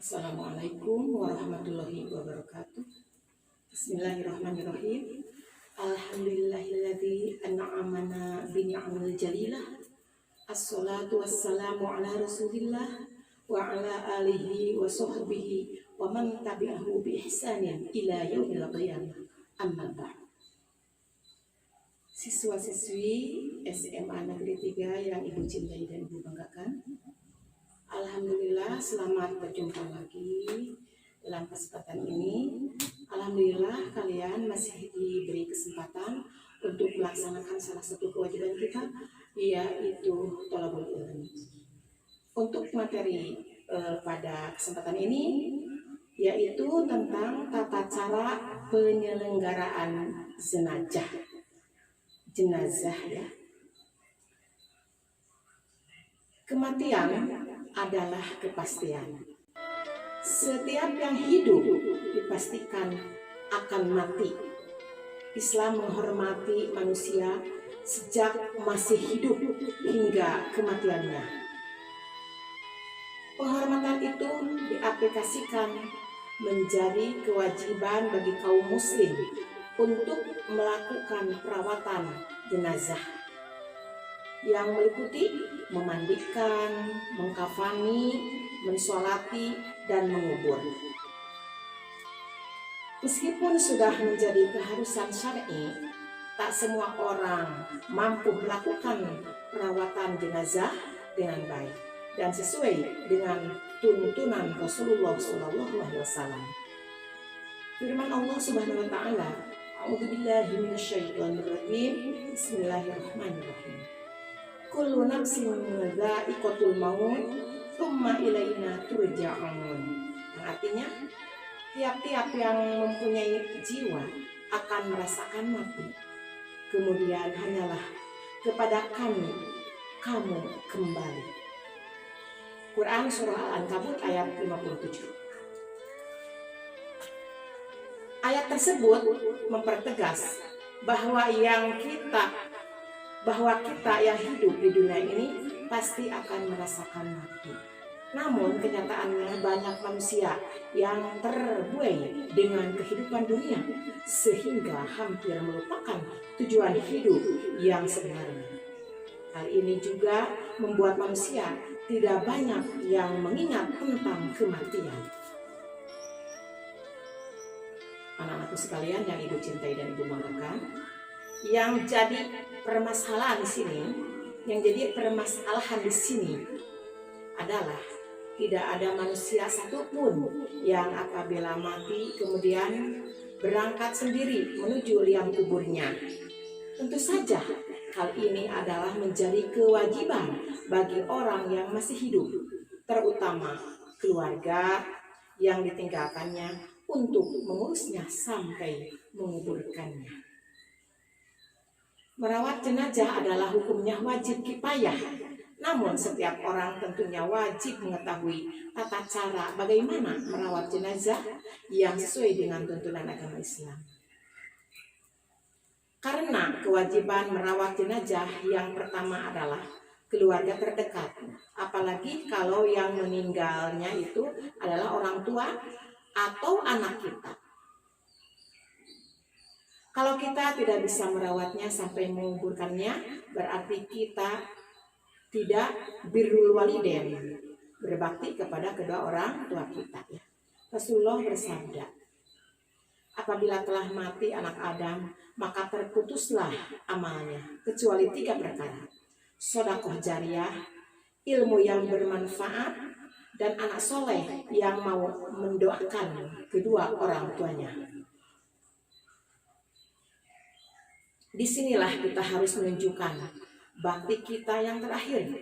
Assalamualaikum warahmatullahi wabarakatuh. Bismillahirrahmanirrahim. Alhamdulillahilladzi an'amana bi ni'amil jalilah. Assalatu wassalamu ala Rasulillah wa ala alihi wa sahbihi wa man tabi'ahu bi ihsanin ila yaumil qiyamah. Amma ba'd. Siswa-siswi SMA Negeri 3 yang Ibu cintai dan Ibu banggakan. Alhamdulillah, selamat berjumpa lagi dalam kesempatan ini. Alhamdulillah kalian masih diberi kesempatan untuk melaksanakan salah satu kewajiban kita, yaitu thalabul ilmi. Untuk materi pada kesempatan ini yaitu tentang tata cara penyelenggaraan jenazah ya. Kematian adalah kepastian. Setiap yang hidup dipastikan akan mati. Islam menghormati manusia sejak masih hidup hingga kematiannya. Penghormatan itu diaplikasikan menjadi kewajiban bagi kaum muslim untuk melakukan perawatan jenazah yang meliputi memandikan, mengkafani, mensolati, dan mengubur. Meskipun sudah menjadi keharusan syar'i, tak semua orang mampu melakukan perawatan jenazah dengan baik dan sesuai dengan tuntunan Rasulullah SAW. Firman Allah Subhanahu wa taala, A'udzubillahi minasyaitonirrajim. Bismillahirrahmanirrahim. Kullu nafsin dha'iqatul maut, tsumma ilaina turja'un. Yang artinya, tiap-tiap yang mempunyai jiwa akan merasakan mati. Kemudian hanyalah kepada kami kamu kembali. Quran Surah Al-Ankabut ayat 57. Ayat tersebut mempertegas bahwa kita yang hidup di dunia ini pasti akan merasakan mati. Namun kenyataannya banyak manusia yang terbuai dengan kehidupan dunia sehingga hampir melupakan tujuan hidup yang sebenarnya. Hal ini juga membuat manusia tidak banyak yang mengingat tentang kematian. Anak-anakku sekalian yang Ibu cintai dan Ibu banggakan, yang jadi permasalahan di sini adalah tidak ada manusia satupun yang apabila mati kemudian berangkat sendiri menuju liang kuburnya. Tentu saja hal ini adalah menjadi kewajiban bagi orang yang masih hidup, terutama keluarga yang ditinggalkannya untuk mengurusnya sampai menguburkannya. Merawat jenazah adalah hukumnya wajib kifayah. Namun setiap orang tentunya wajib mengetahui tata cara bagaimana merawat jenazah yang sesuai dengan tuntunan agama Islam. Karena kewajiban merawat jenazah yang pertama adalah keluarga terdekat. Apalagi kalau yang meninggalnya itu adalah orang tua atau anak kita. Kalau kita tidak bisa merawatnya sampai menguburkannya, berarti kita tidak birrul walidain, berbakti kepada kedua orang tua kita. Ya. Rasulullah bersabda, apabila telah mati anak Adam, maka terputuslah amalnya, kecuali 3 perkara. Sedekah jariyah, ilmu yang bermanfaat, dan anak soleh yang mau mendoakan kedua orang tuanya. Disinilah kita harus menunjukkan bakti kita yang terakhir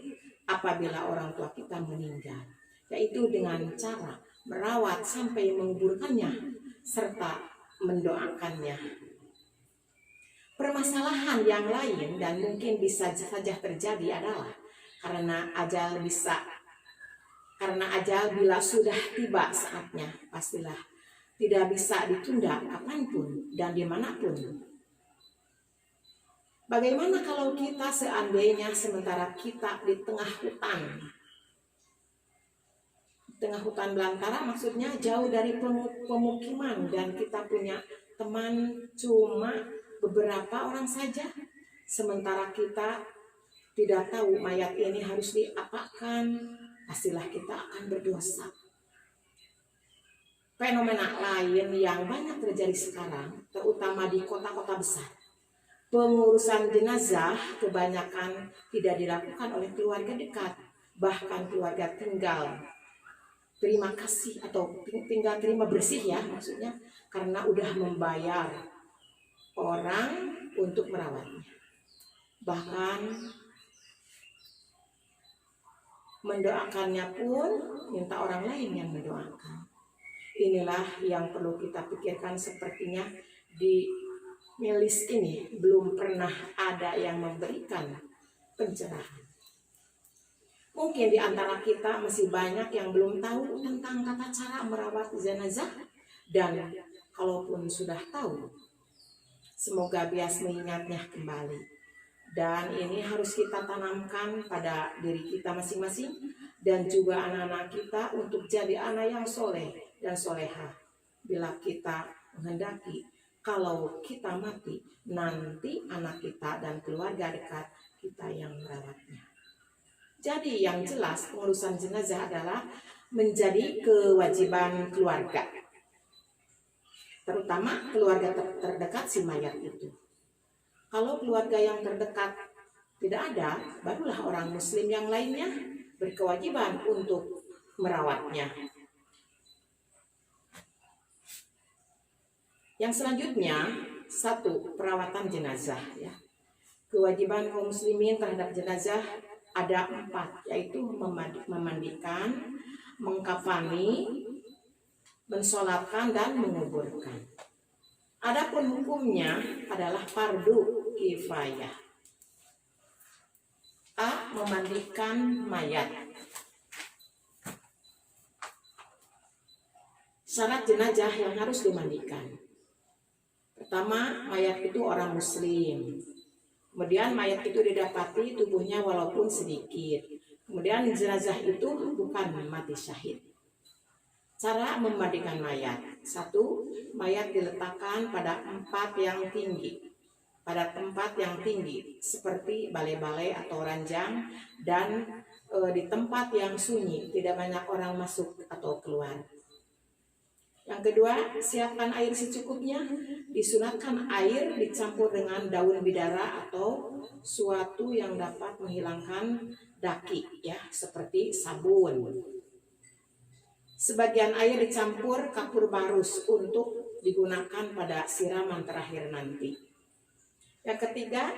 apabila orang tua kita meninggal, yaitu dengan cara merawat sampai menguburkannya serta mendoakannya. Permasalahan yang lain dan mungkin bisa saja terjadi adalah karena ajal bila sudah tiba saatnya, pastilah tidak bisa ditunda kapanpun dan dimanapun. Bagaimana kalau kita seandainya sementara kita di tengah hutan, tengah hutan belantara, maksudnya jauh dari pemukiman, dan kita punya teman cuma beberapa orang saja, sementara kita tidak tahu mayat ini harus diapakan, pastilah kita akan berdosa. Fenomena lain yang banyak terjadi sekarang, terutama di kota-kota besar, pengurusan jenazah kebanyakan tidak dilakukan oleh keluarga dekat, bahkan keluarga tinggal terima kasih atau tinggal terima bersih ya, maksudnya karena udah membayar orang untuk merawatnya, bahkan mendoakannya pun minta orang lain yang mendoakan. Inilah yang perlu kita pikirkan. Sepertinya di Milis ini belum pernah ada yang memberikan pencerahan. Mungkin di antara kita masih banyak yang belum tahu tentang tata cara merawat jenazah, dan kalaupun sudah tahu, semoga bias mengingatnya kembali. Dan ini harus kita tanamkan pada diri kita masing-masing dan juga anak-anak kita untuk jadi anak yang soleh dan soleha. Bila kita menghendaki kalau kita mati, nanti anak kita dan keluarga dekat kita yang merawatnya. Jadi yang jelas pengurusan jenazah adalah menjadi kewajiban keluarga, terutama keluarga terdekat si mayat itu. Kalau keluarga yang terdekat tidak ada, barulah orang muslim yang lainnya berkewajiban untuk merawatnya. Yang selanjutnya, 1. Perawatan jenazah ya. Kewajiban kaum muslimin terhadap jenazah ada 4, yaitu memandikan, mengkafani, mensolatkan, dan menguburkan. Adapun hukumnya adalah fardu kifayah. A. Memandikan mayat. Syarat jenazah yang harus dimandikan. Pertama, mayat itu orang muslim. Kemudian mayat itu didapati tubuhnya walaupun sedikit. Kemudian jenazah itu bukan mati syahid. Cara memandikan mayat. 1. Mayat diletakkan pada tempat yang tinggi. Pada tempat yang tinggi seperti balai-balai atau ranjang, dan di tempat yang sunyi, tidak banyak orang masuk atau keluar. Yang kedua, siapkan air secukupnya. Disunatkan air dicampur dengan daun bidara atau suatu yang dapat menghilangkan daki ya, seperti sabun. Sebagian air dicampur kapur barus untuk digunakan pada siraman terakhir nanti. Yang ketiga,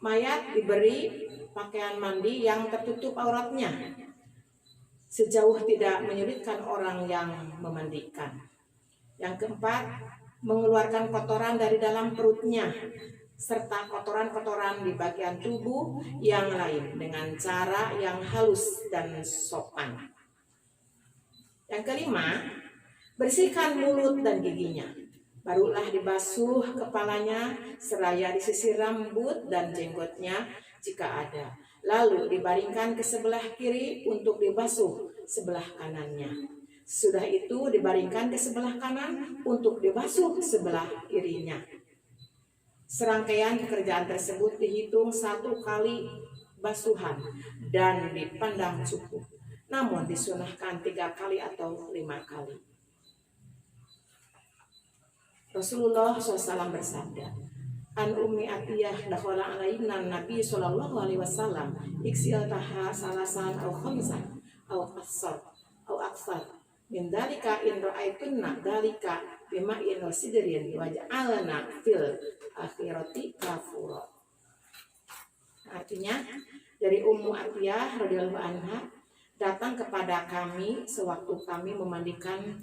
mayat diberi pakaian mandi yang tertutup auratnya, sejauh tidak menyulitkan orang yang memandikan. Yang keempat, mengeluarkan kotoran dari dalam perutnya, serta kotoran-kotoran di bagian tubuh yang lain dengan cara yang halus dan sopan. Yang kelima, bersihkan mulut dan giginya. Barulah dibasuh kepalanya, seraya disisir rambut dan jenggotnya jika ada. Lalu dibaringkan ke sebelah kiri untuk dibasuh sebelah kanannya. Sudah itu dibaringkan ke sebelah kanan untuk dibasuh sebelah kirinya. Serangkaian pekerjaan tersebut dihitung 1 kali basuhan dan dipandang cukup. Namun disunahkan 3 kali atau 5 kali. Rasulullah SAW bersabda, An Ummi Atiyah dakhala alaina Nabi sallallahu alaihi wasallam iksil taha salasan au khamsan au aksar min dalika in ra'aitunna dalika bima'in wa sidrin waj'alna fil akhirati kafura. Artinya dari Ummu Atiyah radhiyallahu anha, datang kepada kami sewaktu kami memandikan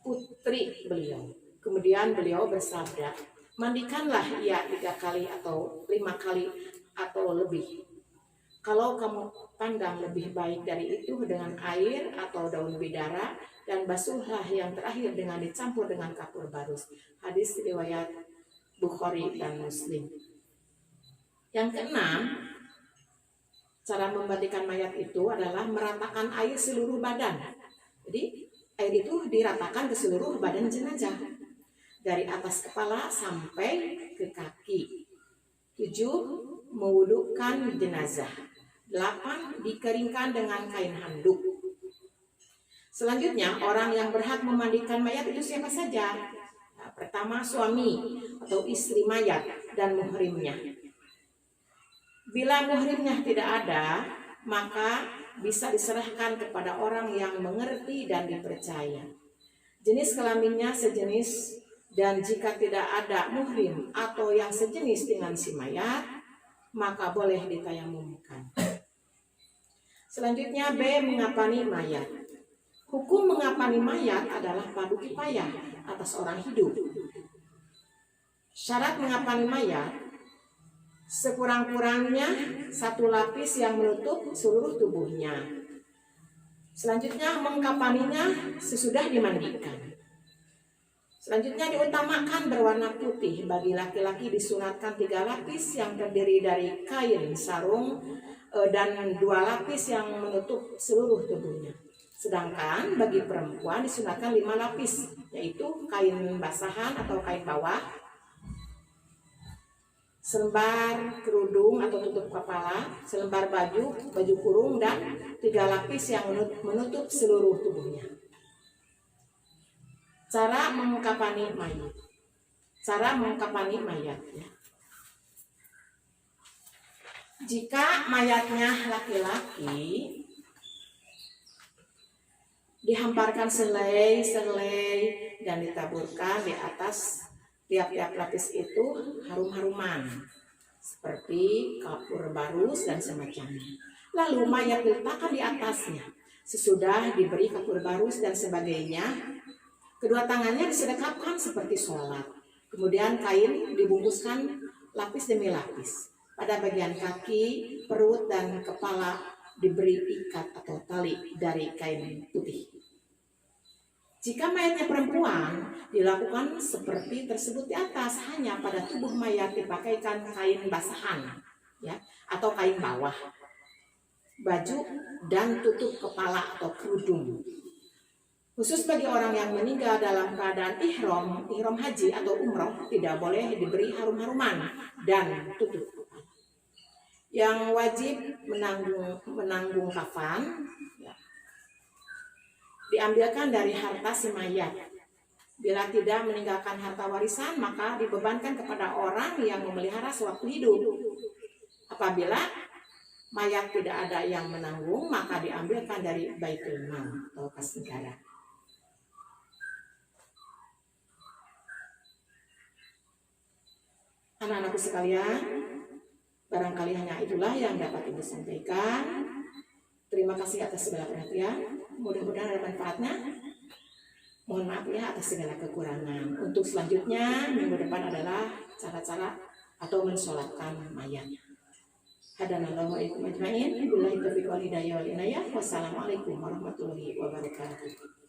putri beliau. Kemudian beliau bersabda, mandikanlah ia 3 kali atau 5 kali atau lebih. Kalau kamu pandang lebih baik dari itu dengan air atau daun bidara, dan basuhlah yang terakhir dengan dicampur dengan kapur barus. Hadis riwayat Bukhari dan Muslim. Yang keenam, Cara memandikan mayat itu adalah meratakan air seluruh badan. Jadi air itu diratakan ke seluruh badan jenazah, dari atas kepala sampai ke kaki. 7. Mewudukkan jenazah. 8. Dikeringkan dengan kain handuk. Selanjutnya, orang yang berhak memandikan mayat itu siapa saja? Nah, pertama, suami atau istri mayat dan muhrimnya. Bila muhrimnya tidak ada, maka bisa diserahkan kepada orang yang mengerti dan dipercaya. Jenis kelaminnya sejenis, dan jika tidak ada muhrim atau yang sejenis dengan si mayat, maka boleh ditayamumkan. Selanjutnya, B. Mengapani mayat. Hukum mengapani mayat adalah fardu kifayah atas orang hidup. Syarat mengapani mayat, sekurang-kurangnya 1 lapis yang menutup seluruh tubuhnya. Selanjutnya, mengkapaninya sesudah dimandikan. Selanjutnya, diutamakan berwarna putih. Bagi laki-laki disunatkan 3 lapis yang terdiri dari kain sarung dan 2 lapis yang menutup seluruh tubuhnya. Sedangkan bagi perempuan disunatkan 5 lapis, yaitu kain basahan atau kain bawah, selembar kerudung atau tutup kepala, selembar baju kurung, dan 3 lapis yang menutup seluruh tubuhnya. Cara mengkapani mayat. Ya. Jika mayatnya laki-laki, dihamparkan selai dan ditaburkan di atas tiap-tiap lapis itu harum-haruman seperti kapur barus dan semacamnya. Lalu mayat diletakkan di atasnya. Sesudah diberi kapur barus dan sebagainya, kedua tangannya disedekapkan seperti sholat. Kemudian kain dibungkuskan lapis demi lapis. Pada bagian kaki, perut, dan kepala diberi ikat atau tali dari kain putih. Jika mayatnya perempuan, dilakukan seperti tersebut di atas. Hanya pada tubuh mayat dipakaikan kain basahan, ya, atau kain bawah, baju, dan tutup kepala atau kerudung. Khusus bagi orang yang meninggal dalam keadaan ihram haji atau umroh, tidak boleh diberi harum-haruman dan tutup kepala. Yang wajib menanggung kafan, ya, diambilkan dari harta si mayat. Bila tidak meninggalkan harta warisan, maka dibebankan kepada orang yang memelihara sewaktu hidup. Apabila mayat tidak ada yang menanggung, maka diambilkan dari baitul mal atau kas negara. Anak-anakku sekalian, barangkali hanya itulah yang dapat Ibu sampaikan. Terima kasih atas segala perhatian. Mudah-mudahan ada manfaatnya. Mohon maaf ya atas segala kekurangan. Untuk selanjutnya, minggu depan adalah cara-cara atau mensolatkan mayat. Hadanallahu wa iyyakum ajmain. Billahi taufiq wal hidayah wal inayah. Wassalamualaikum warahmatullahi wabarakatuh.